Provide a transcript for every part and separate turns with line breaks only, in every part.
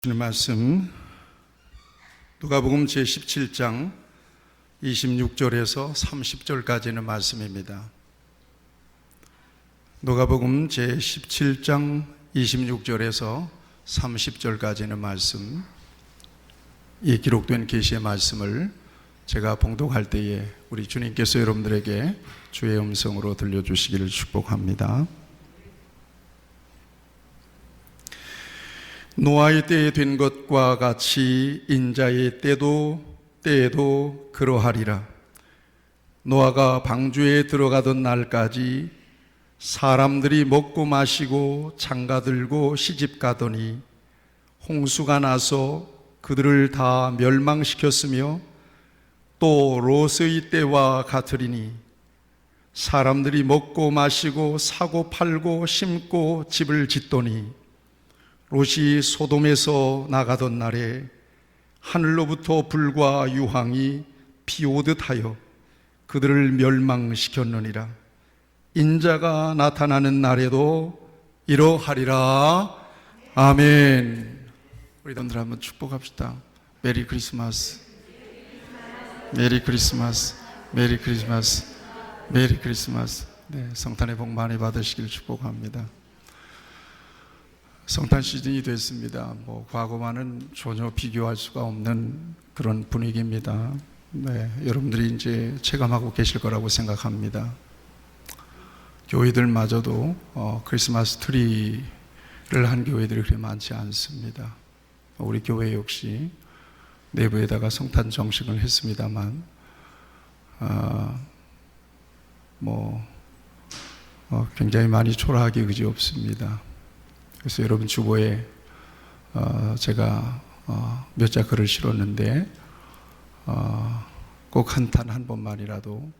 말씀 누가복음 제17장 26절에서 30절까지는 말씀입니다. 누가복음 제17장 26절에서 30절까지는 말씀, 이 기록된 계시의 말씀을 제가 봉독할 때에 우리 주님께서 여러분들에게 주의 음성으로 들려주시기를 축복합니다. 노아의 때에 된 것과 같이 인자의 때에도 그러하리라. 노아가 방주에 들어가던 날까지 사람들이 먹고 마시고 장가들고 시집가더니 홍수가 나서 그들을 다 멸망시켰으며 또 롯의 때와 같으리니 사람들이 먹고 마시고 사고 팔고 심고 집을 짓더니 롯이 소돔에서 나가던 날에 하늘로부터 불과 유황이 비오듯 하여 그들을 멸망시켰느니라. 인자가 나타나는 날에도 이러하리라. 아멘. 우리 분들 한번 축복합시다. 메리 크리스마스, 메리 크리스마스, 메리 크리스마스, 메리 크리스마스. 네, 성탄의 복 많이 받으시길 축복합니다. 성탄 시즌이 됐습니다. 과거와는 전혀 비교할 수가 없는 그런 분위기입니다. 네, 여러분들이 이제 체감하고 계실 거라고 생각합니다. 교회들마저도 크리스마스 트리를 한 교회들이 그렇게 많지 않습니다. 우리 교회 역시 내부에다가 성탄 정식을 했습니다만, 굉장히 많이 초라하기 그지없습니다. 그래서 여러분 주보에 제가 몇 자 글을 실었는데 꼭 한 번만이라도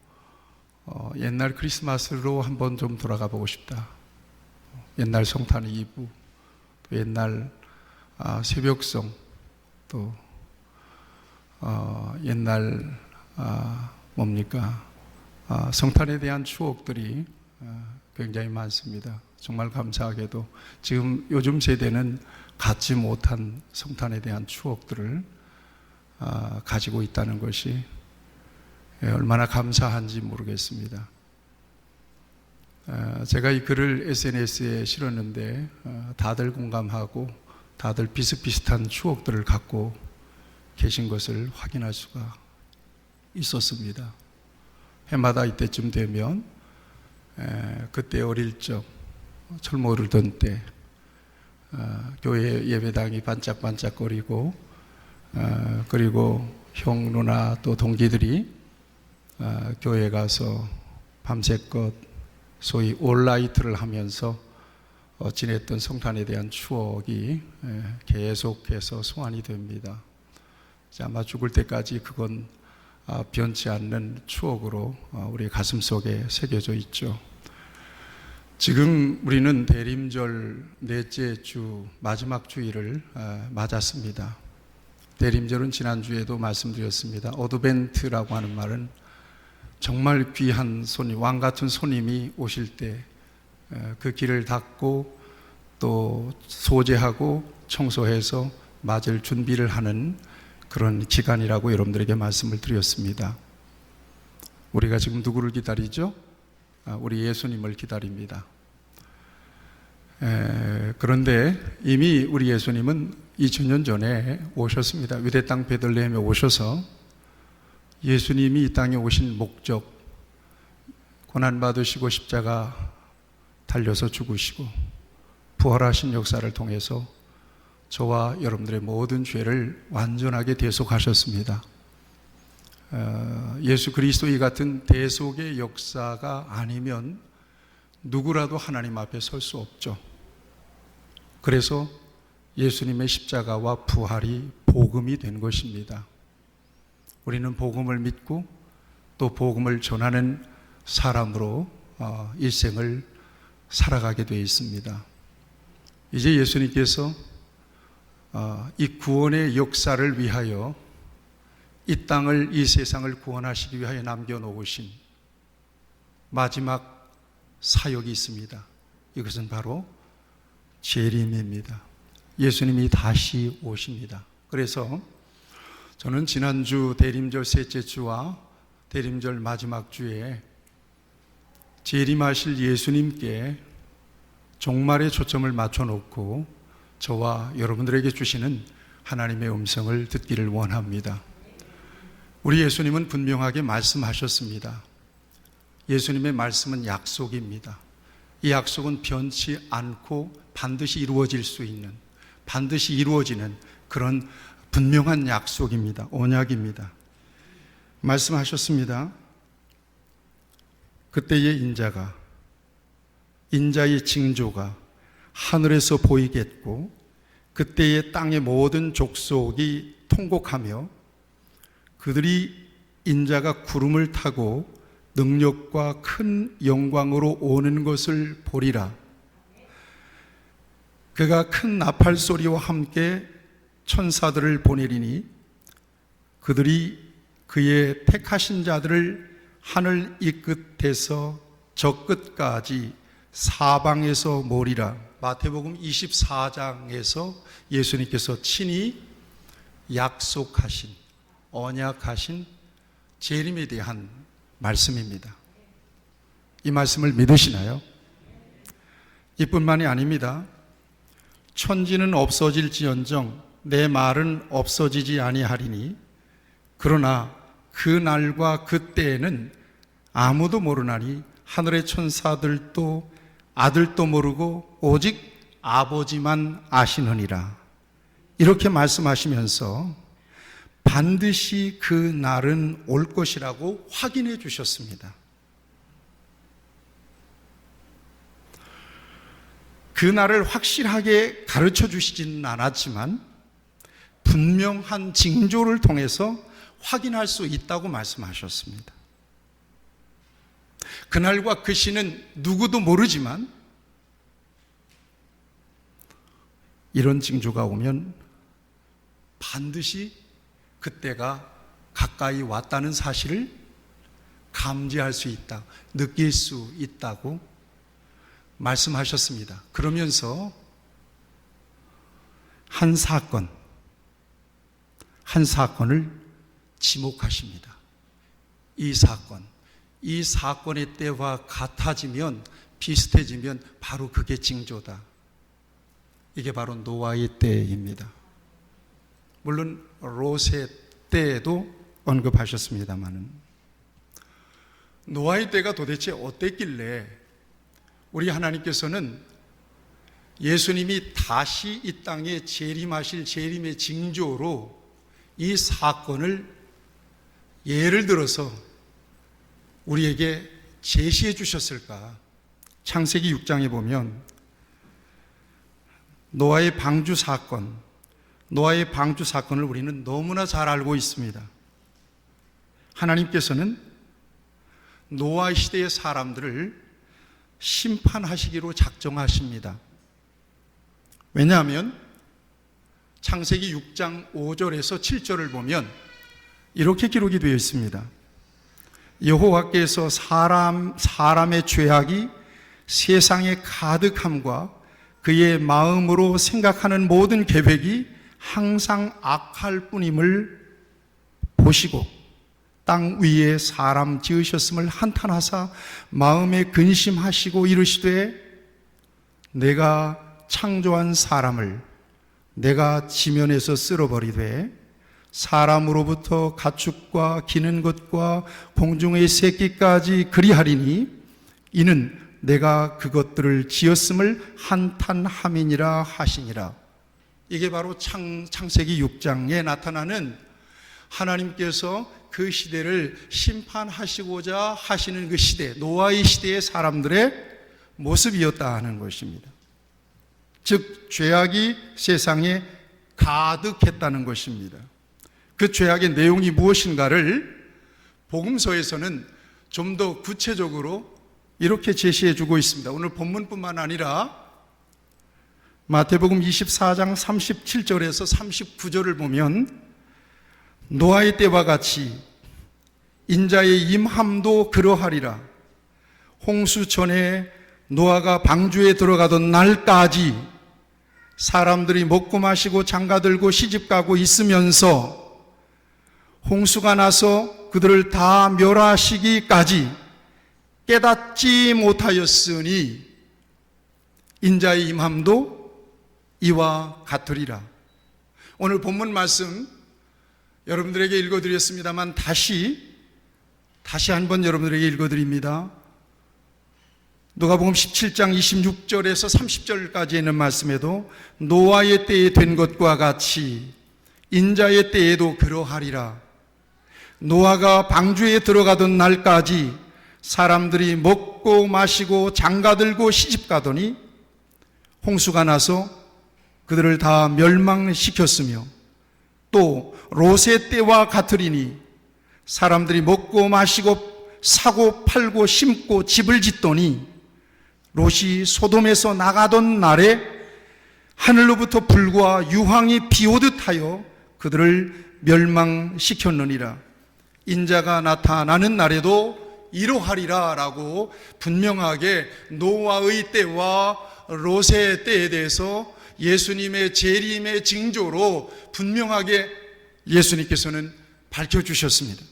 옛날 크리스마스로 한번 좀 돌아가 보고 싶다. 옛날 성탄 이브, 또 옛날 새벽성, 또 옛날 성탄에 대한 추억들이 굉장히 많습니다. 정말 감사하게도 지금 요즘 세대는 갖지 못한 성탄에 대한 추억들을 가지고 있다는 것이 얼마나 감사한지 모르겠습니다. 제가 이 글을 SNS에 실었는데 다들 공감하고 다들 비슷비슷한 추억들을 갖고 계신 것을 확인할 수가 있었습니다. 해마다 이때쯤 되면 그때 어릴 적 철모 오르던 때 교회 예배당이 반짝반짝거리고 그리고 형, 누나 또 동기들이 교회에 가서 밤새껏 소위 올라이트를 하면서 지냈던 성탄에 대한 추억이 계속해서 소환이 됩니다. 아마 죽을 때까지 그건 변치 않는 추억으로 우리 가슴 속에 새겨져 있죠. 지금 우리는 대림절 넷째 주 마지막 주일을 맞았습니다. 대림절은 지난주에도 말씀드렸습니다. 어드벤트라고 하는 말은 정말 귀한 손님, 왕 같은 손님이 오실 때 그 길을 닫고 또 소재하고 청소해서 맞을 준비를 하는 그런 기간이라고 여러분들에게 말씀을 드렸습니다. 우리가 지금 누구를 기다리죠? 우리 예수님을 기다립니다. 그런데 이미 우리 예수님은 2000년 전에 오셨습니다. 유대 땅 베들레헴에 오셔서 예수님이 이 땅에 오신 목적, 고난받으시고 십자가 달려서 죽으시고 부활하신 역사를 통해서 저와 여러분들의 모든 죄를 완전하게 대속하셨습니다. 예수 그리스도 이 같은 대속의 역사가 아니면 누구라도 하나님 앞에 설 수 없죠. 그래서 예수님의 십자가와 부활이 복음이 된 것입니다. 우리는 복음을 믿고 또 복음을 전하는 사람으로 일생을 살아가게 되어 있습니다. 이제 예수님께서 이 구원의 역사를 위하여 이 땅을, 이 세상을 구원하시기 위하여 남겨놓으신 마지막 사역이 있습니다. 이것은 바로 재림입니다. 예수님이 다시 오십니다. 그래서 저는 지난주 대림절 셋째 주와 대림절 마지막 주에 재림하실 예수님께 종말의 초점을 맞춰놓고 저와 여러분들에게 주시는 하나님의 음성을 듣기를 원합니다. 우리 예수님은 분명하게 말씀하셨습니다. 예수님의 말씀은 약속입니다. 이 약속은 변치 않고 반드시 이루어질 수 있는, 반드시 이루어지는 그런 분명한 약속입니다. 언약입니다. 말씀하셨습니다. 그때의 인자의 징조가 하늘에서 보이겠고 그때의 땅의 모든 족속이 통곡하며 그들이 인자가 구름을 타고 능력과 큰 영광으로 오는 것을 보리라. 그가 큰 나팔 소리와 함께 천사들을 보내리니 그들이 그의 택하신 자들을 하늘 이 끝에서 저 끝까지 사방에서 모으리라. 마태복음 24장에서 예수님께서 친히 약속하신, 언약하신 재림에 대한 말씀입니다. 이 말씀을 믿으시나요? 이뿐만이 아닙니다. 천지는 없어질지언정 내 말은 없어지지 아니하리니 그러나 그 날과 그 때에는 아무도 모르나니 하늘의 천사들도 아들도 모르고 오직 아버지만 아시느니라. 이렇게 말씀하시면서 반드시 그 날은 올 것이라고 확인해 주셨습니다. 그 날을 확실하게 가르쳐 주시지는 않았지만 분명한 징조를 통해서 확인할 수 있다고 말씀하셨습니다. 그날과 그 시는 누구도 모르지만 이런 징조가 오면 반드시 그때가 가까이 왔다는 사실을 감지할 수 있다, 느낄 수 있다고 말씀하셨습니다. 그러면서 한 사건을 지목하십니다. 이 사건의 때와 같아지면, 비슷해지면 바로 그게 징조다. 이게 바로 노아의 때입니다. 물론 롯의 때에도 언급하셨습니다마는 노아의 때가 도대체 어땠길래 우리 하나님께서는 예수님이 다시 이 땅에 재림하실 재림의 징조로 이 사건을 예를 들어서 우리에게 제시해 주셨을까? 창세기 6장에 보면 노아의 방주 사건을 우리는 너무나 잘 알고 있습니다. 하나님께서는 노아 시대의 사람들을 심판하시기로 작정하십니다. 왜냐하면 창세기 6장 5절에서 7절을 보면 이렇게 기록이 되어 있습니다. 여호와께서 사람의 죄악이 세상에 가득함과 그의 마음으로 생각하는 모든 계획이 항상 악할 뿐임을 보시고 땅 위에 사람 지으셨음을 한탄하사 마음에 근심하시고 이르시되 내가 창조한 사람을 내가 지면에서 쓸어버리되 사람으로부터 가축과 기는 것과 공중의 새끼까지 그리하리니 이는 내가 그것들을 지었음을 한탄함이니라 하시니라. 이게 바로 창세기 6장에 나타나는 하나님께서 그 시대를 심판하시고자 하시는 그 시대, 노아의 시대의 사람들의 모습이었다 하는 것입니다. 즉 죄악이 세상에 가득했다는 것입니다. 그 죄악의 내용이 무엇인가를 복음서에서는 좀 더 구체적으로 이렇게 제시해 주고 있습니다. 오늘 본문뿐만 아니라 마태복음 24장 37절에서 39절을 보면 노아의 때와 같이 인자의 임함도 그러하리라. 홍수 전에 노아가 방주에 들어가던 날까지 사람들이 먹고 마시고 장가들고 시집가고 있으면서 홍수가 나서 그들을 다 멸하시기까지 깨닫지 못하였으니 인자의 임함도 이와 같으리라. 오늘 본문 말씀 여러분들에게 읽어드렸습니다만 다시 한번 여러분들에게 읽어드립니다. 누가복음 17장 26절에서 30절까지 있는 말씀에도 노아의 때에 된 것과 같이 인자의 때에도 그러하리라. 노아가 방주에 들어가던 날까지 사람들이 먹고 마시고 장가들고 시집가더니 홍수가 나서 그들을 다 멸망시켰으며 또 롯의 때와 같으리니 사람들이 먹고 마시고 사고 팔고 심고 집을 짓더니 롯이 소돔에서 나가던 날에 하늘로부터 불과 유황이 비오듯 하여 그들을 멸망시켰느니라. 인자가 나타나는 날에도 이러하리라 라고 분명하게 노아의 때와 롯의 때에 대해서 예수님의 재림의 징조로 분명하게 예수님께서는 밝혀주셨습니다.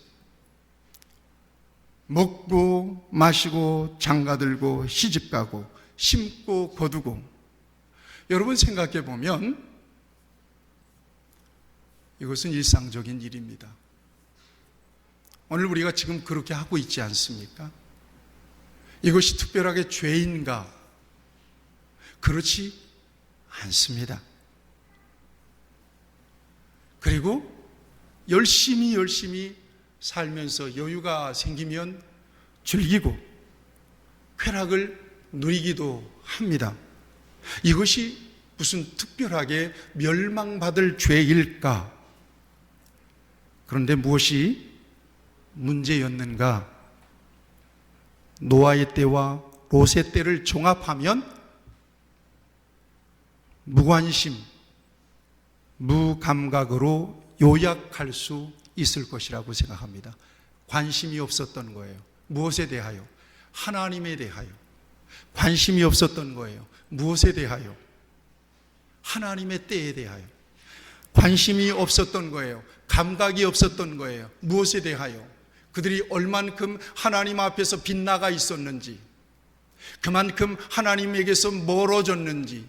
먹고 마시고 장가들고 시집가고 심고 거두고. 여러분 생각해 보면 이것은 일상적인 일입니다. 오늘 우리가 지금 그렇게 하고 있지 않습니까? 이것이 특별하게 죄인가? 그렇지 않습니다. 그리고 열심히 살면서 여유가 생기면 즐기고 쾌락을 누리기도 합니다. 이것이 무슨 특별하게 멸망받을 죄일까? 그런데 무엇이 문제였는가? 노아의 때와 롯의 때를 종합하면 무관심, 무감각으로 요약할 수 있을 것이라고 생각합니다. 관심이 없었던 거예요. 무엇에 대하여? 하나님에 대하여. 관심이 없었던 거예요. 무엇에 대하여? 하나님의 때에 대하여. 관심이 없었던 거예요. 감각이 없었던 거예요. 무엇에 대하여? 그들이 얼만큼 하나님 앞에서 빗나가 있었는지, 그만큼 하나님에게서 멀어졌는지,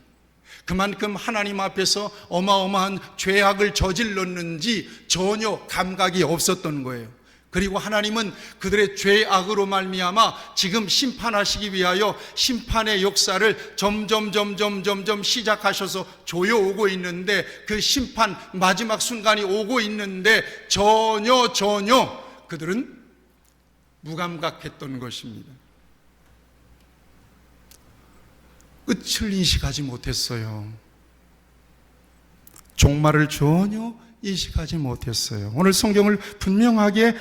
그만큼 하나님 앞에서 어마어마한 죄악을 저질렀는지 전혀 감각이 없었던 거예요. 그리고 하나님은 그들의 죄악으로 말미암아 지금 심판하시기 위하여 심판의 역사를 점점 시작하셔서 조여오고 있는데, 그 심판 마지막 순간이 오고 있는데 전혀 그들은 무감각했던 것입니다. 끝을 인식하지 못했어요. 종말을 전혀 인식하지 못했어요. 오늘 성경은 분명하게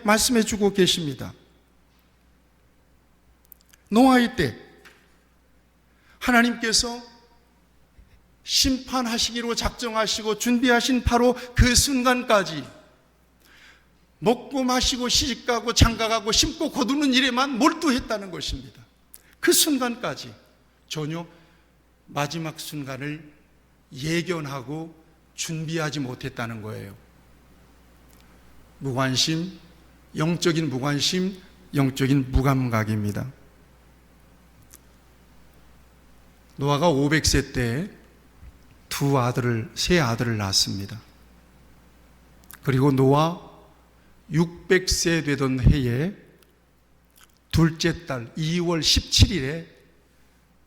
말씀해 주고 계십니다. 노아의 때 하나님께서 심판하시기로 작정하시고 준비하신 바로 그 순간까지 먹고 마시고 시집가고 장가가고 심고 거두는 일에만 몰두했다는 것입니다. 그 순간까지 전혀 마지막 순간을 예견하고 준비하지 못했다는 거예요. 무관심, 영적인 무관심, 영적인 무감각입니다. 노아가 500세 때 세 아들을 낳았습니다. 그리고 노아 600세 되던 해에 둘째 달 2월 17일에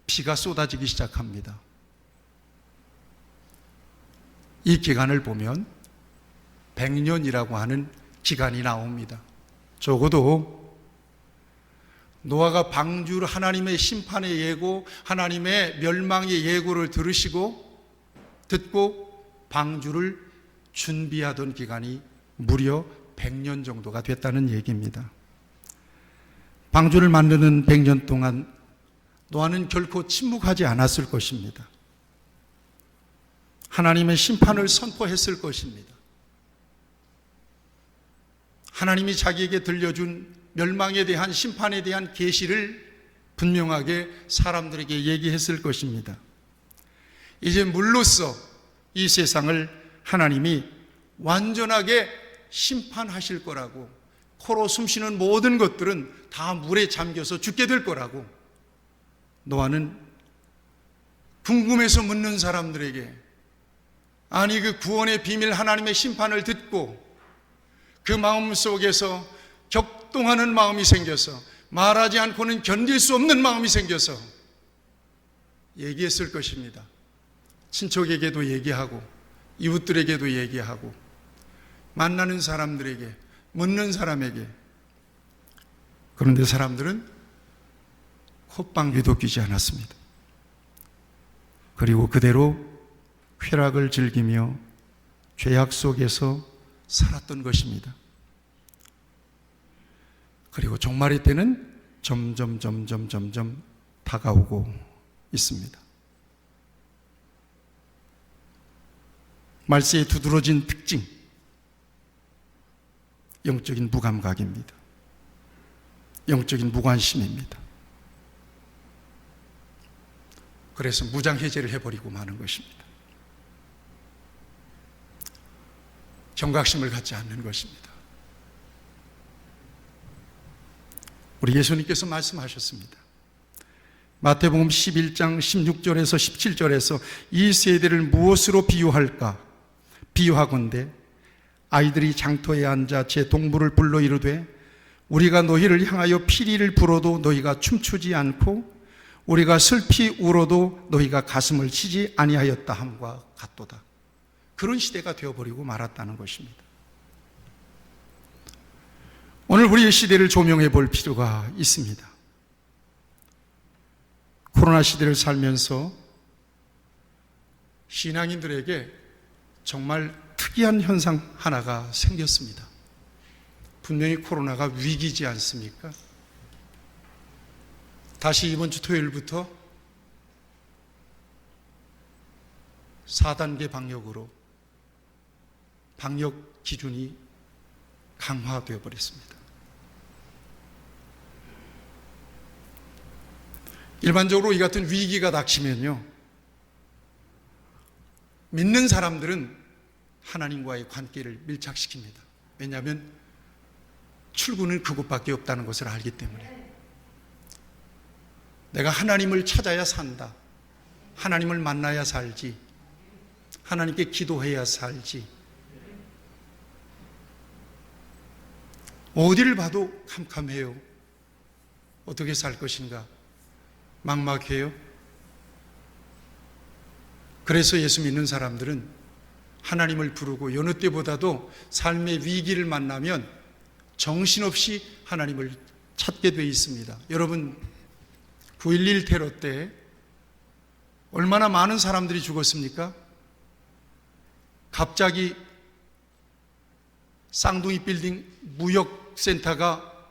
비가 쏟아지기 시작합니다. 이 기간을 보면 100년이라고 하는 기간이 나옵니다. 적어도 노아가 방주를 하나님의 심판의 예고, 하나님의 멸망의 예고를 듣고 방주를 준비하던 기간이 무려 100년 정도가 됐다는 얘기입니다. 방주를 만드는 100년 동안 노아는 결코 침묵하지 않았을 것입니다. 하나님의 심판을 선포했을 것입니다. 하나님이 자기에게 들려준 멸망에 대한, 심판에 대한 계시를 분명하게 사람들에게 얘기했을 것입니다. 이제 물로써 이 세상을 하나님이 완전하게 심판하실 거라고, 코로 숨쉬는 모든 것들은 다 물에 잠겨서 죽게 될 거라고, 노아는 궁금해서 묻는 사람들에게, 아니 그 구원의 비밀 하나님의 심판을 듣고 그 마음 속에서 격동하는 마음이 생겨서, 말하지 않고는 견딜 수 없는 마음이 생겨서 얘기했을 것입니다. 친척에게도 얘기하고 이웃들에게도 얘기하고 만나는 사람들에게, 묻는 사람에게. 그런데 사람들은 콧방귀도 뀌지 않았습니다. 그리고 그대로 쾌락을 즐기며 죄악 속에서 살았던 것입니다. 그리고 종말의 때는 점점 다가오고 있습니다. 말세에 두드러진 특징, 영적인 무감각입니다. 영적인 무관심입니다. 그래서 무장해제를 해버리고 마는 것입니다. 경각심을 갖지 않는 것입니다. 우리 예수님께서 말씀하셨습니다. 마태복음 11장 16절에서 17절에서 이 세대를 무엇으로 비유할까? 비유하건대 아이들이 장터에 앉아 제 동물을 불러 이르되 우리가 너희를 향하여 피리를 불어도 너희가 춤추지 않고 우리가 슬피 울어도 너희가 가슴을 치지 아니하였다 함과 같도다. 그런 시대가 되어버리고 말았다는 것입니다. 오늘 우리의 시대를 조명해 볼 필요가 있습니다. 코로나 시대를 살면서 신앙인들에게 정말 특이한 현상 하나가 생겼습니다. 분명히 코로나가 위기지 않습니까? 다시 이번 주 토요일부터 4단계 방역으로 방역 기준이 강화되어 버렸습니다. 일반적으로 이 같은 위기가 닥치면요, 믿는 사람들은 하나님과의 관계를 밀착시킵니다. 왜냐하면 출구는 그곳밖에 없다는 것을 알기 때문에. 내가 하나님을 찾아야 산다, 하나님을 만나야 살지, 하나님께 기도해야 살지, 어디를 봐도 캄캄해요. 어떻게 살 것인가 막막해요. 그래서 예수 믿는 사람들은 하나님을 부르고 여느 때보다도 삶의 위기를 만나면 정신없이 하나님을 찾게 되어 있습니다. 여러분, 9.11 테러 때 얼마나 많은 사람들이 죽었습니까? 갑자기 쌍둥이 빌딩 무역센터가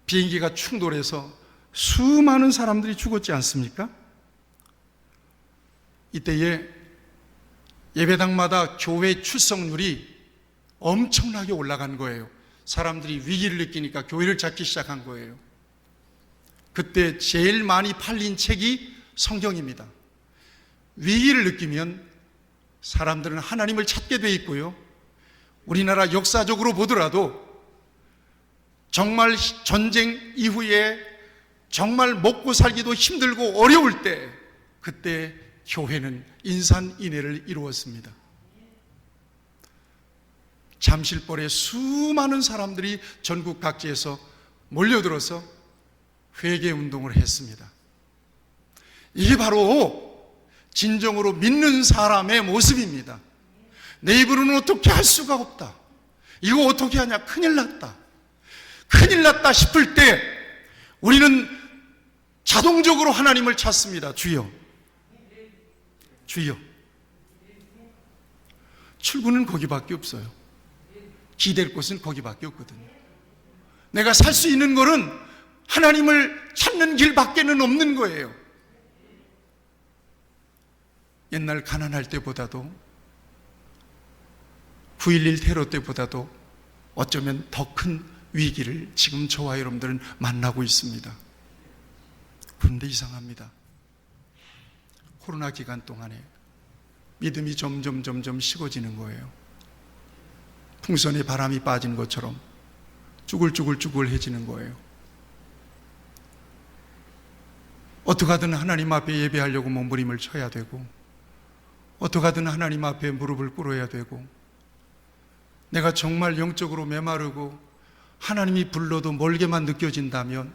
비행기가 충돌해서 수많은 사람들이 죽었지 않습니까? 이때에 예배당마다 교회 출석률이 엄청나게 올라간 거예요. 사람들이 위기를 느끼니까 교회를 찾기 시작한 거예요. 그때 제일 많이 팔린 책이 성경입니다. 위기를 느끼면 사람들은 하나님을 찾게 돼 있고요, 우리나라 역사적으로 보더라도 정말 전쟁 이후에 정말 먹고 살기도 힘들고 어려울 때, 그때 교회는 인산인해를 이루었습니다. 잠실벌에 수많은 사람들이 전국 각지에서 몰려들어서 회개운동을 했습니다. 이게 바로 진정으로 믿는 사람의 모습입니다. 내 입으로는 어떻게 할 수가 없다, 이거 어떻게 하냐, 큰일 났다, 큰일 났다 싶을 때 우리는 자동적으로 하나님을 찾습니다. 주여, 주여. 출구는 거기밖에 없어요. 기댈 곳은 거기밖에 없거든요. 내가 살 수 있는 것은 하나님을 찾는 길밖에는 없는 거예요. 옛날 가난할 때보다도 9.11 테러 때보다도 어쩌면 더 큰 위기를 지금 저와 여러분들은 만나고 있습니다. 그런데 이상합니다. 코로나 기간 동안에 믿음이 점점 식어지는 거예요. 풍선에 바람이 빠진 것처럼 쭈글쭈글해지는 거예요. 어떻게 하든 하나님 앞에 예배하려고 몸부림을 쳐야 되고, 어떻게 하든 하나님 앞에 무릎을 꿇어야 되고, 내가 정말 영적으로 메마르고 하나님이 불러도 멀게만 느껴진다면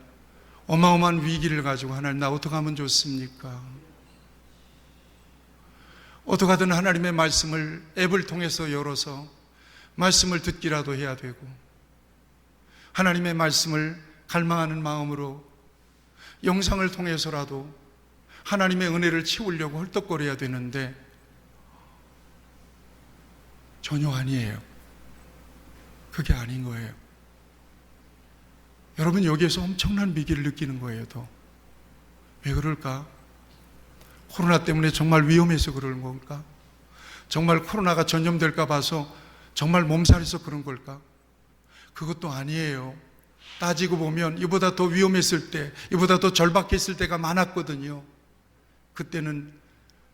어마어마한 위기를 가지고 하나님 나 어떻게 하면 좋습니까? 어떻게 하든 하나님의 말씀을 앱을 통해서 열어서 말씀을 듣기라도 해야 되고, 하나님의 말씀을 갈망하는 마음으로 영상을 통해서라도 하나님의 은혜를 채우려고 헐떡거려야 되는데 전혀 아니에요. 그게 아닌 거예요. 여러분, 여기에서 엄청난 위기를 느끼는 거예요. 더. 왜 그럴까? 코로나 때문에 정말 위험해서 그런 걸까? 정말 코로나가 전염될까 봐서 정말 몸살해서 그런 걸까? 그것도 아니에요. 따지고 보면 이보다 더 위험했을 때, 이보다 더 절박했을 때가 많았거든요. 그때는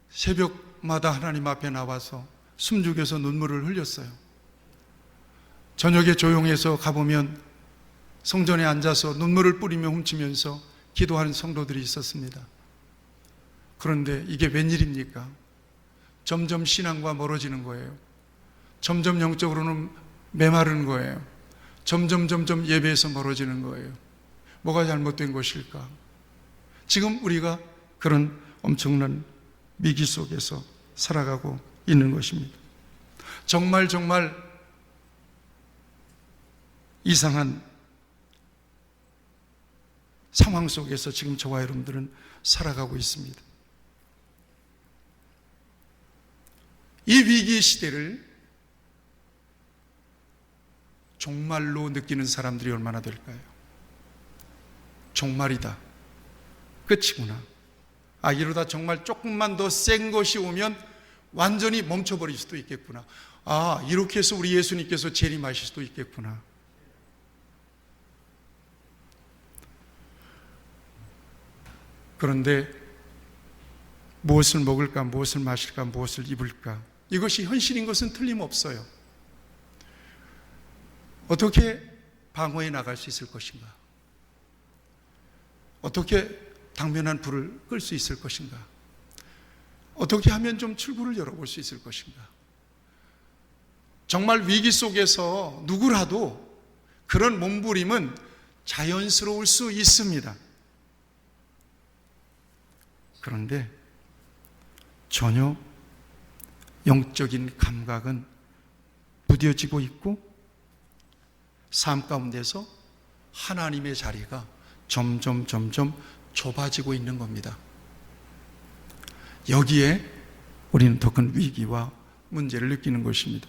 새벽마다 하나님 앞에 나와서 숨죽여서 눈물을 흘렸어요. 저녁에 조용해서 가보면 성전에 앉아서 눈물을 뿌리며 훔치면서 기도하는 성도들이 있었습니다. 그런데 이게 웬일입니까? 점점 신앙과 멀어지는 거예요. 점점 영적으로는 메마르는 거예요. 점점 예배에서 멀어지는 거예요. 뭐가 잘못된 것일까? 지금 우리가 그런 엄청난 위기 속에서 살아가고 있는 것입니다. 정말 이상한 상황 속에서 지금 저와 여러분들은 살아가고 있습니다. 이 위기의 시대를 종말로 느끼는 사람들이 얼마나 될까요? 종말이다, 끝이구나, 이러다 정말 조금만 더 센 것이 오면 완전히 멈춰버릴 수도 있겠구나, 이렇게 해서 우리 예수님께서 재림하실 수도 있겠구나. 그런데 무엇을 먹을까, 무엇을 마실까, 무엇을 입을까, 이것이 현실인 것은 틀림없어요. 어떻게 방어해 나갈 수 있을 것인가? 어떻게 당면한 불을 끌 수 있을 것인가? 어떻게 하면 좀 출구를 열어볼 수 있을 것인가? 정말 위기 속에서 누구라도 그런 몸부림은 자연스러울 수 있습니다. 그런데 전혀 영적인 감각은 무뎌지고 있고 삶 가운데서 하나님의 자리가 점점 좁아지고 있는 겁니다. 여기에 우리는 더 큰 위기와 문제를 느끼는 것입니다.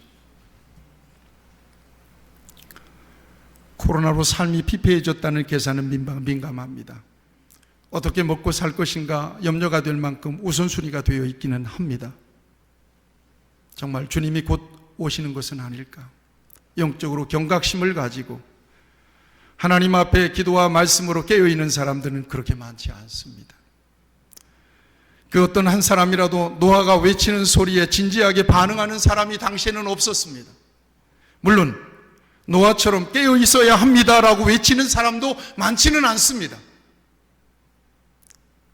코로나로 삶이 피폐해졌다는 계산은 민감합니다. 어떻게 먹고 살 것인가 염려가 될 만큼 우선순위가 되어 있기는 합니다. 정말 주님이 곧 오시는 것은 아닐까? 영적으로 경각심을 가지고 하나님 앞에 기도와 말씀으로 깨어있는 사람들은 그렇게 많지 않습니다. 그 어떤 한 사람이라도 노아가 외치는 소리에 진지하게 반응하는 사람이 당시에는 없었습니다. 물론 노아처럼 깨어있어야 합니다라고 외치는 사람도 많지는 않습니다.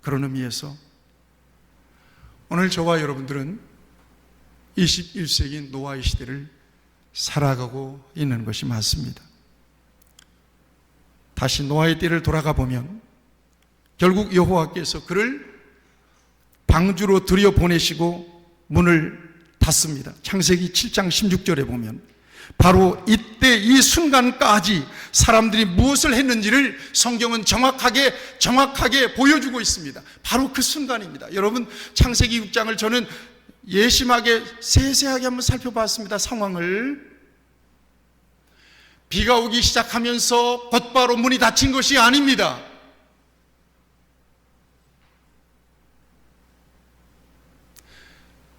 그런 의미에서 오늘 저와 여러분들은 21세기 노아의 시대를 살아가고 있는 것이 맞습니다. 다시 노아의 때를 돌아가 보면 결국 여호와께서 그를 방주로 들여보내시고 문을 닫습니다. 창세기 7장 16절에 보면 바로 이때 이 순간까지 사람들이 무엇을 했는지를 성경은 정확하게 보여주고 있습니다. 바로 그 순간입니다. 여러분, 창세기 6장을 저는 예심하게 세세하게 한번 살펴봤습니다. 상황을. 비가 오기 시작하면서 곧바로 문이 닫힌 것이 아닙니다.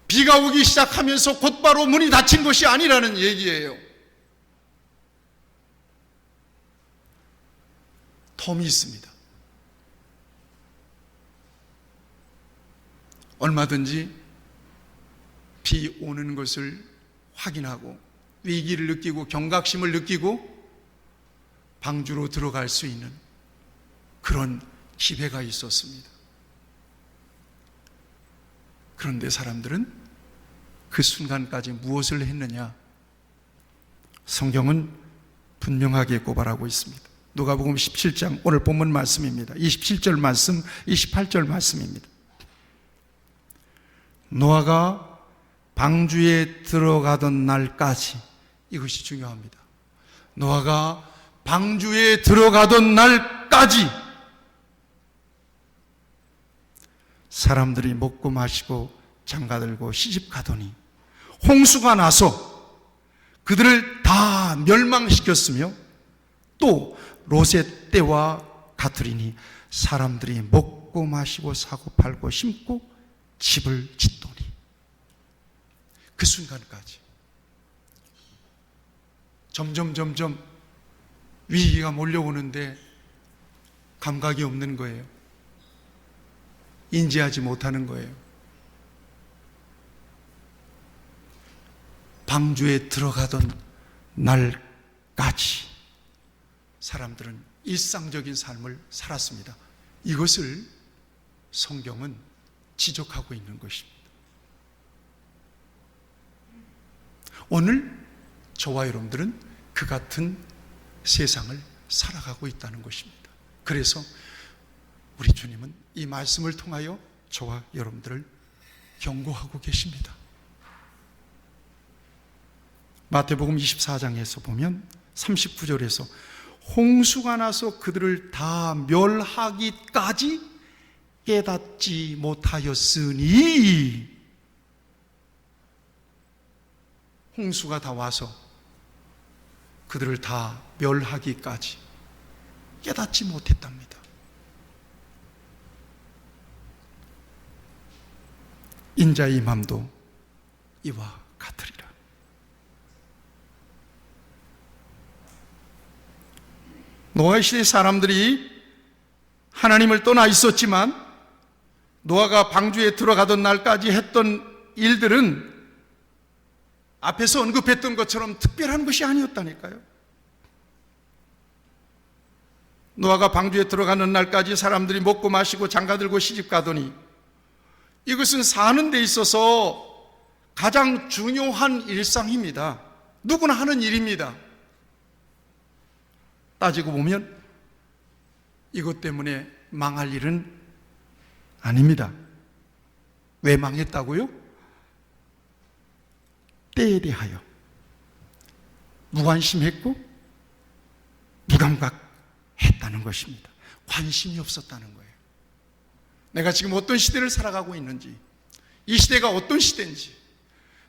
비가 오기 시작하면서 곧바로 문이 닫힌 것이 아니라는 얘기예요. 텀이 있습니다. 얼마든지 비 오는 것을 확인하고 위기를 느끼고 경각심을 느끼고 방주로 들어갈 수 있는 그런 기회가 있었습니다. 그런데 사람들은 그 순간까지 무엇을 했느냐? 성경은 분명하게 고발하고 있습니다. 누가복음 17장 오늘 본문 말씀입니다. 27절 말씀, 28절 말씀입니다. 노아가 방주에 들어가던 날까지, 이것이 중요합니다. 노아가 방주에 들어가던 날까지 사람들이 먹고 마시고 장가들고 시집가더니 홍수가 나서 그들을 다 멸망시켰으며 또 롯의 때와 같으리니 사람들이 먹고 마시고 사고 팔고 심고 집을 짓더니, 그 순간까지 점점 위기가 몰려오는데 감각이 없는 거예요. 인지하지 못하는 거예요. 방주에 들어가던 날까지 사람들은 일상적인 삶을 살았습니다. 이것을 성경은 지적하고 있는 것입니다. 오늘 저와 여러분들은 그 같은 세상을 살아가고 있다는 것입니다. 그래서 우리 주님은 이 말씀을 통하여 저와 여러분들을 경고하고 계십니다. 마태복음 24장에서 보면 39절에서 홍수가 나서 그들을 다 멸하기까지 깨닫지 못하였으니, 홍수가 다 와서 그들을 다 멸하기까지 깨닫지 못했답니다. 인자의 임함도 이와 같으리라. 노아의 시대 사람들이 하나님을 떠나 있었지만 노아가 방주에 들어가던 날까지 했던 일들은 앞에서 언급했던 것처럼 특별한 것이 아니었다니까요. 노아가 방주에 들어가는 날까지 사람들이 먹고 마시고 장가들고 시집가더니, 이것은 사는 데 있어서 가장 중요한 일상입니다. 누구나 하는 일입니다. 따지고 보면 이것 때문에 망할 일은 아닙니다. 왜 망했다고요? 때에 대하여 무관심했고 무감각했다는 것입니다. 관심이 없었다는 거예요. 내가 지금 어떤 시대를 살아가고 있는지, 이 시대가 어떤 시대인지,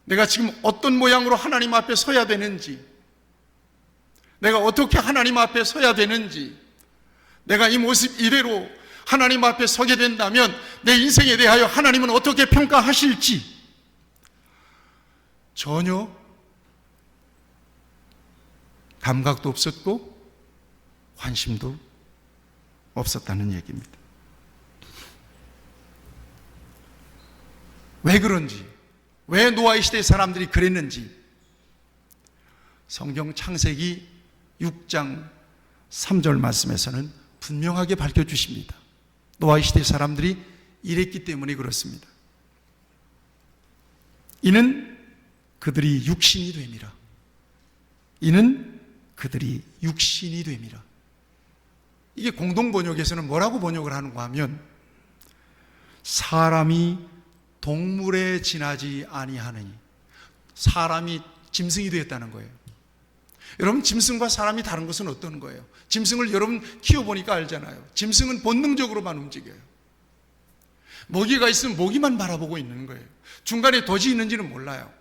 내가 지금 어떤 모양으로 하나님 앞에 서야 되는지, 내가 어떻게 하나님 앞에 서야 되는지, 내가 이 모습 이대로 하나님 앞에 서게 된다면 내 인생에 대하여 하나님은 어떻게 평가하실지 전혀 감각도 없었고 관심도 없었다는 얘기입니다. 왜 그런지, 왜 노아의 시대의 사람들이 그랬는지 성경 창세기 6장 3절 말씀에서는 분명하게 밝혀주십니다. 노아의 시대 사람들이 이랬기 때문에 그렇습니다. 이는 그들이 육신이 됨이라. 이는 그들이 육신이 됨이라. 이게 공동번역에서는 뭐라고 번역을 하는가 하면, 사람이 동물에 지나지 아니하느니, 사람이 짐승이 되었다는 거예요. 여러분, 짐승과 사람이 다른 것은 어떤 거예요? 짐승을 여러분 키워보니까 알잖아요. 짐승은 본능적으로만 움직여요. 먹이가 있으면 먹이만 바라보고 있는 거예요. 중간에 덫이 있는지는 몰라요.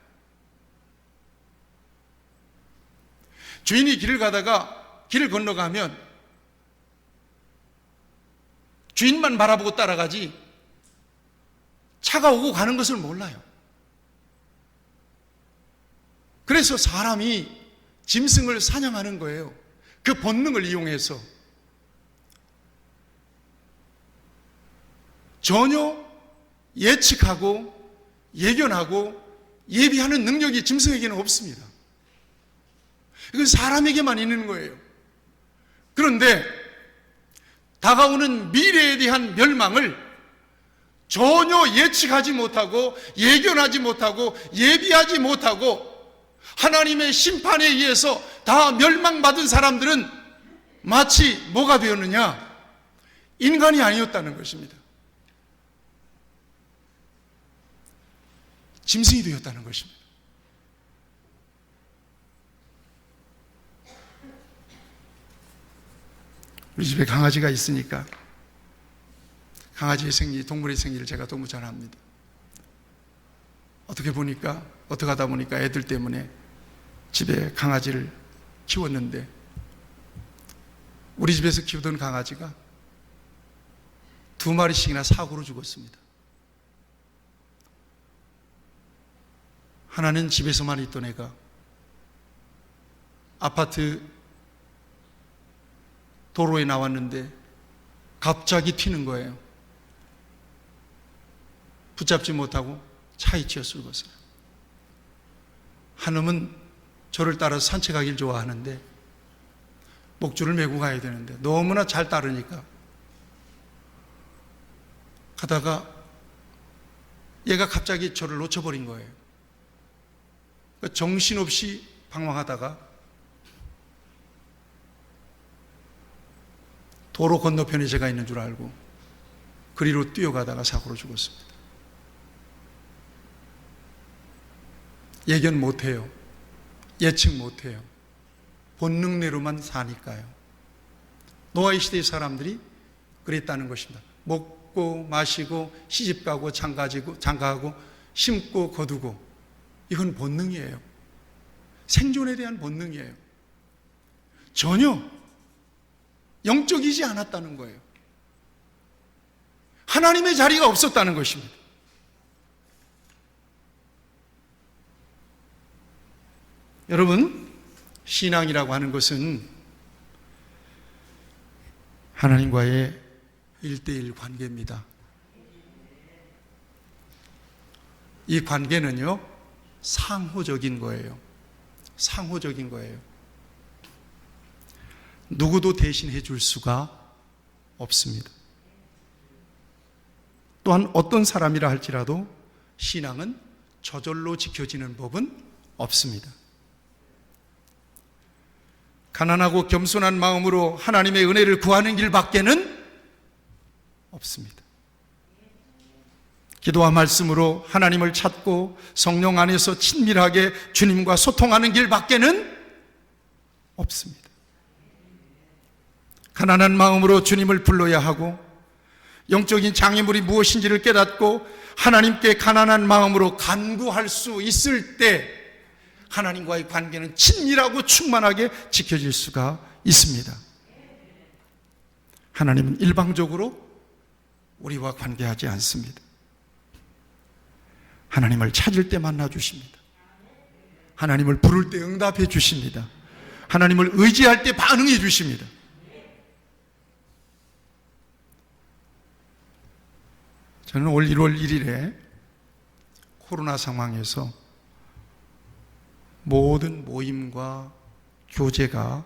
주인이 길을 가다가 길을 건너가면 주인만 바라보고 따라가지 차가 오고 가는 것을 몰라요. 그래서 사람이 짐승을 사냥하는 거예요. 그 본능을 이용해서. 전혀 예측하고 예견하고 예비하는 능력이 짐승에게는 없습니다. 이건 사람에게만 있는 거예요. 그런데 다가오는 미래에 대한 멸망을 전혀 예측하지 못하고 예견하지 못하고 예비하지 못하고 하나님의 심판에 의해서 다 멸망받은 사람들은 마치 뭐가 되었느냐? 인간이 아니었다는 것입니다. 짐승이 되었다는 것입니다. 우리 집에 강아지가 있으니까 강아지의 생리, 동물의 생리를 제가 너무 잘 압니다. 어떻게 하다 보니까 애들 때문에 집에 강아지를 키웠는데 우리 집에서 키우던 강아지가 2마리씩이나 사고로 죽었습니다. 하나는 집에서만 있던 애가 아파트 도로에 나왔는데 갑자기 튀는 거예요. 붙잡지 못하고 차에 치여 쓰러졌어요. 한 놈은 저를 따라서 산책하길 좋아하는데 목줄을 메고 가야 되는데 너무나 잘 따르니까 가다가 얘가 갑자기 저를 놓쳐버린 거예요. 정신없이 방황하다가 도로 건너편에 제가 있는 줄 알고 그리로 뛰어가다가 사고로 죽었습니다. 예견 못해요. 예측 못해요. 본능대로만 사니까요. 노아의 시대의 사람들이 그랬다는 것입니다. 먹고 마시고 시집가고 장가하고 심고 거두고, 이건 본능이에요. 생존에 대한 본능이에요. 전혀 영적이지 않았다는 거예요. 하나님의 자리가 없었다는 것입니다. 여러분, 신앙이라고 하는 것은 하나님과의 1:1 관계입니다. 이 관계는요, 상호적인 거예요. 상호적인 거예요. 누구도 대신해 줄 수가 없습니다. 또한 어떤 사람이라 할지라도 신앙은 저절로 지켜지는 법은 없습니다. 가난하고 겸손한 마음으로 하나님의 은혜를 구하는 길밖에는 없습니다. 기도와 말씀으로 하나님을 찾고 성령 안에서 친밀하게 주님과 소통하는 길밖에는 없습니다. 가난한 마음으로 주님을 불러야 하고 영적인 장애물이 무엇인지를 깨닫고 하나님께 가난한 마음으로 간구할 수 있을 때 하나님과의 관계는 친밀하고 충만하게 지켜질 수가 있습니다. 하나님은 일방적으로 우리와 관계하지 않습니다. 하나님을 찾을 때 만나주십니다. 하나님을 부를 때 응답해 주십니다. 하나님을 의지할 때 반응해 주십니다. 저는 올 1월 1일에 코로나 상황에서 모든 모임과 교제가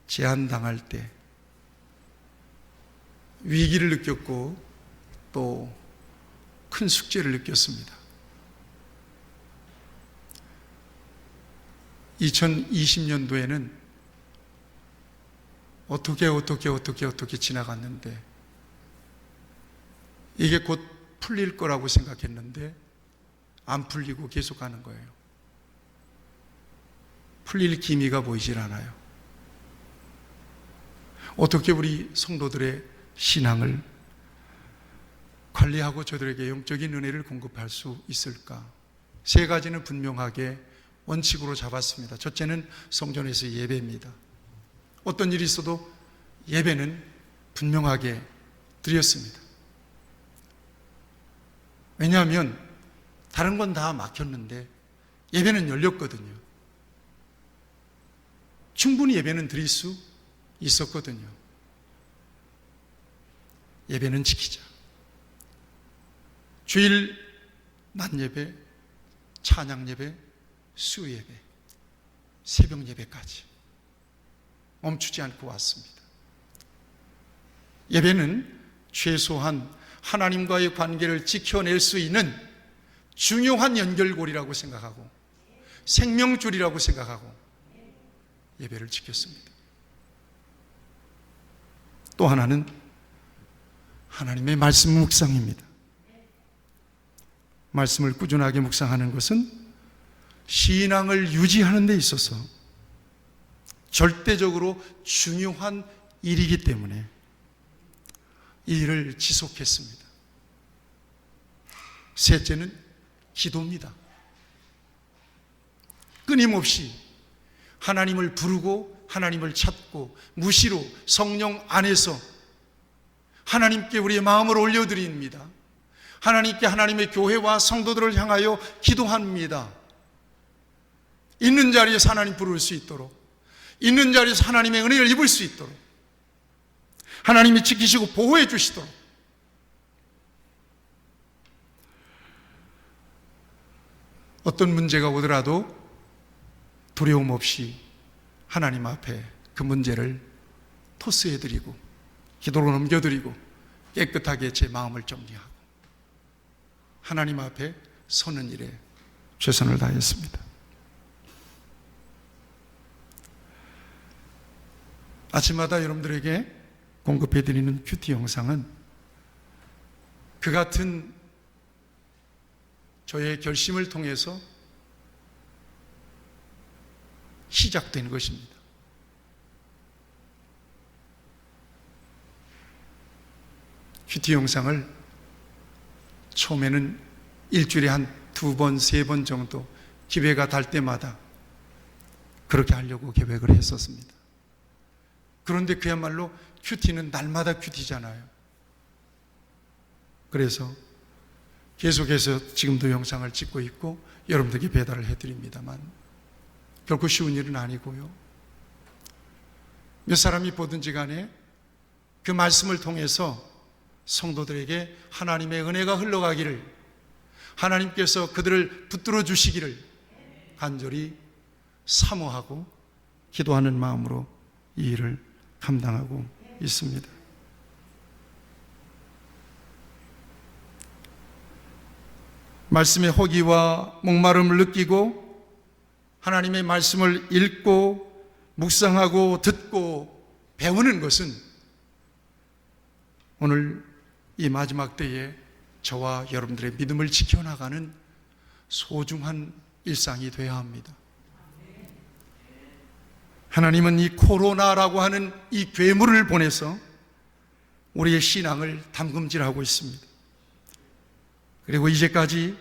제한당할 때 위기를 느꼈고 또 큰 숙제를 느꼈습니다. 2020년도에는 어떻게 지나갔는데 이게 곧 풀릴 거라고 생각했는데 안 풀리고 계속 가는 거예요. 풀릴 기미가 보이질 않아요. 어떻게 우리 성도들의 신앙을 관리하고 저들에게 영적인 은혜를 공급할 수 있을까? 3가지는 분명하게 원칙으로 잡았습니다. 첫째는 성전에서 예배입니다. 어떤 일이 있어도 예배는 분명하게 드렸습니다. 왜냐하면 다른 건 다 막혔는데 예배는 열렸거든요. 충분히 예배는 드릴 수 있었거든요. 예배는 지키자. 주일 낮 예배, 찬양 예배, 수요 예배, 새벽 예배까지 멈추지 않고 왔습니다. 예배는 최소한 하나님과의 관계를 지켜낼 수 있는 중요한 연결고리라고 생각하고 생명줄이라고 생각하고 예배를 지켰습니다. 또 하나는 하나님의 말씀 묵상입니다. 말씀을 꾸준하게 묵상하는 것은 신앙을 유지하는 데 있어서 절대적으로 중요한 일이기 때문에 이 일을 지속했습니다. 셋째는 기도입니다. 끊임없이 하나님을 부르고 하나님을 찾고 무시로 성령 안에서 하나님께 우리의 마음을 올려드립니다. 하나님께 하나님의 교회와 성도들을 향하여 기도합니다. 있는 자리에서 하나님 부를 수 있도록, 있는 자리에서 하나님의 은혜를 입을 수 있도록, 하나님이 지키시고 보호해 주시도록. 어떤 문제가 오더라도 두려움 없이 하나님 앞에 그 문제를 토스해드리고 기도로 넘겨드리고 깨끗하게 제 마음을 정리하고 하나님 앞에 서는 일에 최선을 다했습니다. 아침마다 여러분들에게 공급해드리는 큐티 영상은 그 같은 저의 결심을 통해서 시작된 것입니다. 큐티 영상을 처음에는 일주일에 한 2번, 3번 정도 기회가 달 때마다 그렇게 하려고 계획을 했었습니다. 그런데 그야말로 큐티는 날마다 큐티잖아요. 그래서 계속해서 지금도 영상을 찍고 있고 여러분들에게 배달을 해드립니다만 결코 쉬운 일은 아니고요. 몇 사람이 보든지 간에 그 말씀을 통해서 성도들에게 하나님의 은혜가 흘러가기를, 하나님께서 그들을 붙들어 주시기를 간절히 사모하고 기도하는 마음으로 이 일을 감당하고 있습니다. 말씀의 허기와 목마름을 느끼고 하나님의 말씀을 읽고 묵상하고 듣고 배우는 것은 오늘 이 마지막 때에 저와 여러분들의 믿음을 지켜나가는 소중한 일상이 되어야 합니다. 하나님은 이 코로나라고 하는 이 괴물을 보내서 우리의 신앙을 담금질하고 있습니다. 그리고 이제까지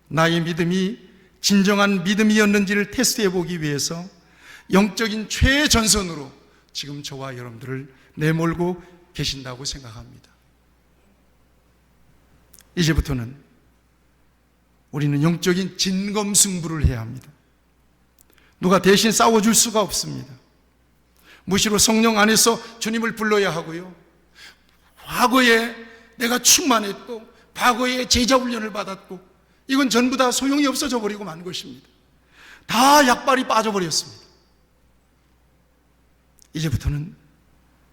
나의 믿음이 진정한 믿음이었는지를 테스트해 보기 위해서 영적인 최전선으로 지금 저와 여러분들을 내몰고 계신다고 생각합니다. 이제부터는 우리는 영적인 진검승부를 해야 합니다. 누가 대신 싸워줄 수가 없습니다. 무시로 성령 안에서 주님을 불러야 하고요. 과거에 내가 충만했고 과거에 제자 훈련을 받았고 이건 전부 다 소용이 없어져 버리고 만 것입니다. 다 약발이 빠져버렸습니다. 이제부터는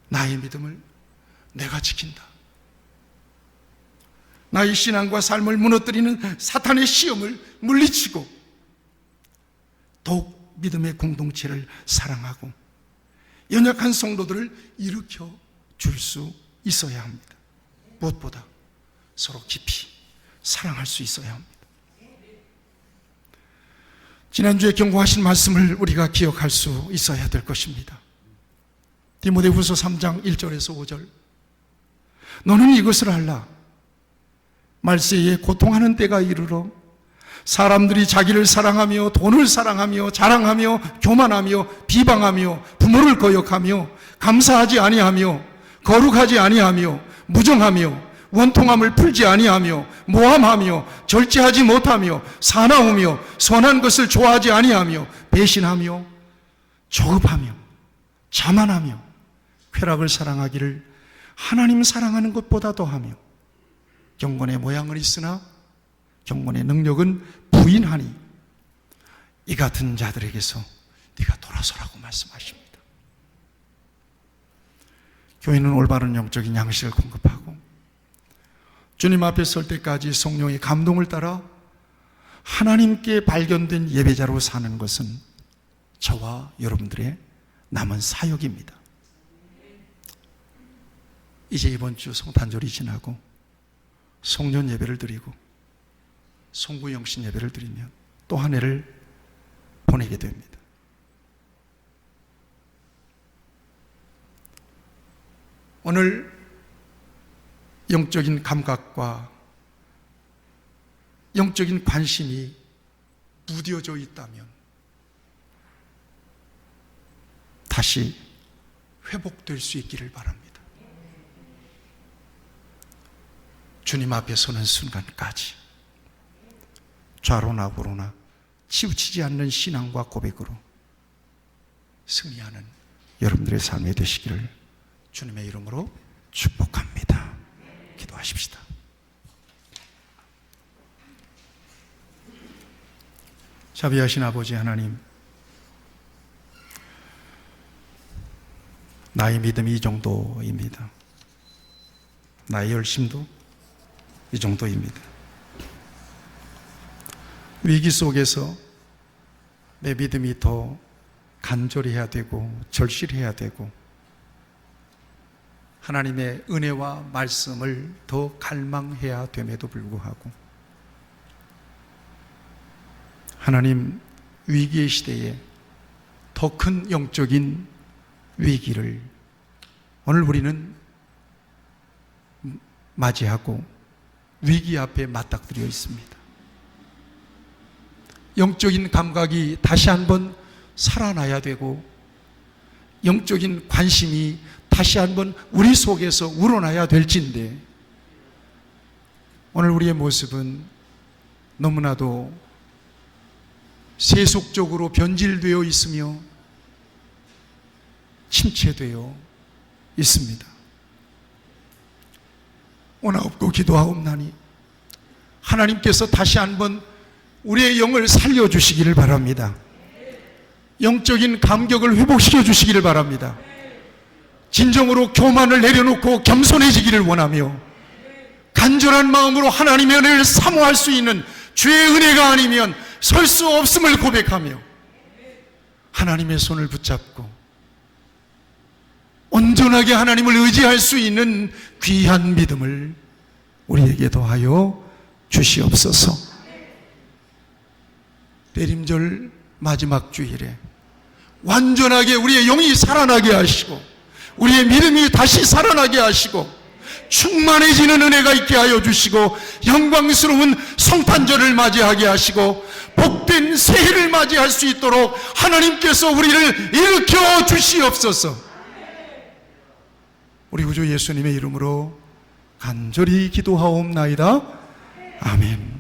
나의 믿음을 내가 지킨다. 나의 신앙과 삶을 무너뜨리는 사탄의 시험을 물리치고 더욱 믿음의 공동체를 사랑하고 연약한 성도들을 일으켜 줄 수 있어야 합니다. 무엇보다 서로 깊이 사랑할 수 있어야 합니다. 지난주에 경고하신 말씀을 우리가 기억할 수 있어야 될 것입니다. 디모데후서 3장 1절에서 5절. 너는 이것을 알라. 말세에 고통하는 때가 이르러 사람들이 자기를 사랑하며 돈을 사랑하며 자랑하며 교만하며 비방하며 부모를 거역하며 감사하지 아니하며 거룩하지 아니하며 무정하며 원통함을 풀지 아니하며 모함하며 절제하지 못하며 사나우며 선한 것을 좋아하지 아니하며 배신하며 조급하며 자만하며 쾌락을 사랑하기를 하나님 사랑하는 것보다 더하며 경건의 모양은 있으나 경건의 능력은 부인하니 이 같은 자들에게서 네가 돌아서라고 말씀하십니다. 교회는 올바른 영적인 양식을 공급하고 주님 앞에 설 때까지 성령의 감동을 따라 하나님께 발견된 예배자로 사는 것은 저와 여러분들의 남은 사역입니다. 이제 이번 주 성탄절이 지나고 송년 예배를 드리고 송구영신 예배를 드리면 또 한 해를 보내게 됩니다. 오늘 영적인 감각과 영적인 관심이 무뎌져 있다면 다시 회복될 수 있기를 바랍니다. 주님 앞에 서는 순간까지 좌로나 우로나 치우치지 않는 신앙과 고백으로 승리하는 여러분들의 삶이 되시기를 주님의 이름으로 축복합니다. 기도하십시다. 자비하신 아버지 하나님, 나의 믿음이 이 정도입니다. 나의 열심도 이 정도입니다. 위기 속에서 내 믿음이 더 간절해야 되고 절실해야 되고 하나님의 은혜와 말씀을 더 갈망해야 됨에도 불구하고 하나님, 위기의 시대에 더 큰 영적인 위기를 오늘 우리는 맞이하고 위기 앞에 맞닥뜨려 있습니다. 영적인 감각이 다시 한번 살아나야 되고 영적인 관심이 다시 한번 우리 속에서 우러나야 될진데 오늘 우리의 모습은 너무나도 세속적으로 변질되어 있으며 침체되어 있습니다. 원하옵고 기도하옵나니 하나님께서 다시 한번 우리의 영을 살려주시기를 바랍니다. 영적인 감격을 회복시켜 주시기를 바랍니다. 진정으로 교만을 내려놓고 겸손해지기를 원하며 간절한 마음으로 하나님의 은혜를 사모할 수 있는 주의 은혜가 아니면 설 수 없음을 고백하며 하나님의 손을 붙잡고 온전하게 하나님을 의지할 수 있는 귀한 믿음을 우리에게 더하여 주시옵소서. 대림절 마지막 주일에 완전하게 우리의 영이 살아나게 하시고 우리의 믿음이 다시 살아나게 하시고 충만해지는 은혜가 있게 하여 주시고 영광스러운 성탄절을 맞이하게 하시고 복된 새해를 맞이할 수 있도록 하나님께서 우리를 일으켜 주시옵소서. 우리 구주 예수님의 이름으로 간절히 기도하옵나이다. 아멘.